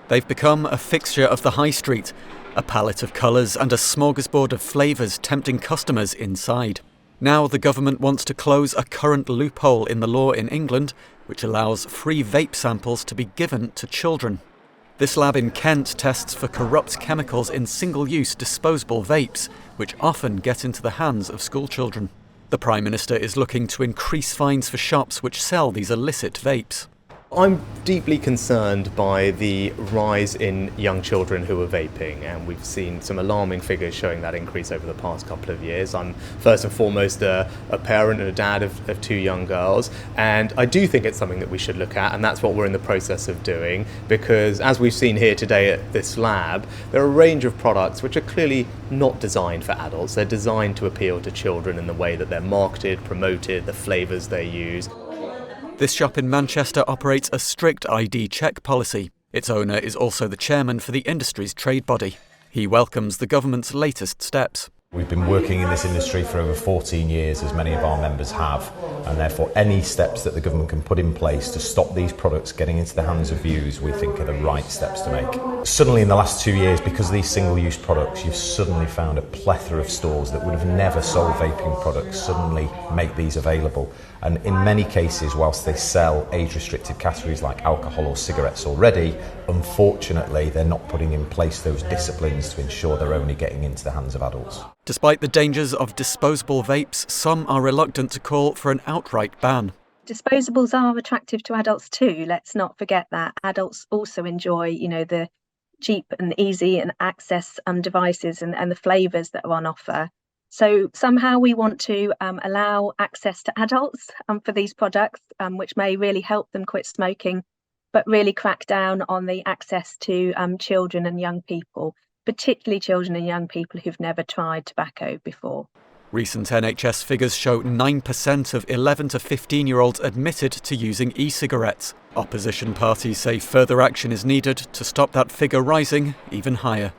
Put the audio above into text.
They've become a fixture of the high street, a palette of colours and a smorgasbord of flavours tempting customers inside. Now the government wants to close a current loophole in the law in England, which allows free vape samples to be given to children. This lab in Kent tests for corrupt chemicals in single-use disposable vapes, which often get into the hands of schoolchildren. The Prime Minister is looking to increase fines for shops which sell these illicit vapes. I'm deeply concerned by the rise in young children who are vaping, and we've seen some alarming figures showing that increase over the past couple of years. I'm first and foremost a parent and a dad of two young girls, and I do think it's something that we should look at, and that's what we're in the process of doing, because as we've seen here today at this lab, there are a range of products which are clearly not designed for adults. They're designed to appeal to children in the way that they're marketed, promoted, the flavours they use. This shop in Manchester operates a strict ID check policy. Its owner is also the chairman for the industry's trade body. He welcomes the government's latest steps. We've been working in this industry for over 14 years, as many of our members have, and therefore any steps that the government can put in place to stop these products getting into the hands of youths we think are the right steps to make. Suddenly in the last 2 years, because of these single-use products, you've suddenly found a plethora of stores that would have never sold vaping products suddenly make these available. And in many cases, whilst they sell age-restricted categories like alcohol or cigarettes already, unfortunately they're not putting in place those disciplines to ensure they're only getting into the hands of adults. Despite the dangers of disposable vapes, some are reluctant to call for an outright ban. Disposables are attractive to adults too. Let's not forget that. Adults also enjoy, the cheap and easy and access devices and the flavours that are on offer. So somehow we want to allow access to adults for these products, which may really help them quit smoking, but really crack down on the access to children and young people, particularly children and young people who've never tried tobacco before. Recent NHS figures show 9% of 11 to 15-year-olds admitted to using e-cigarettes. Opposition parties say further action is needed to stop that figure rising even higher.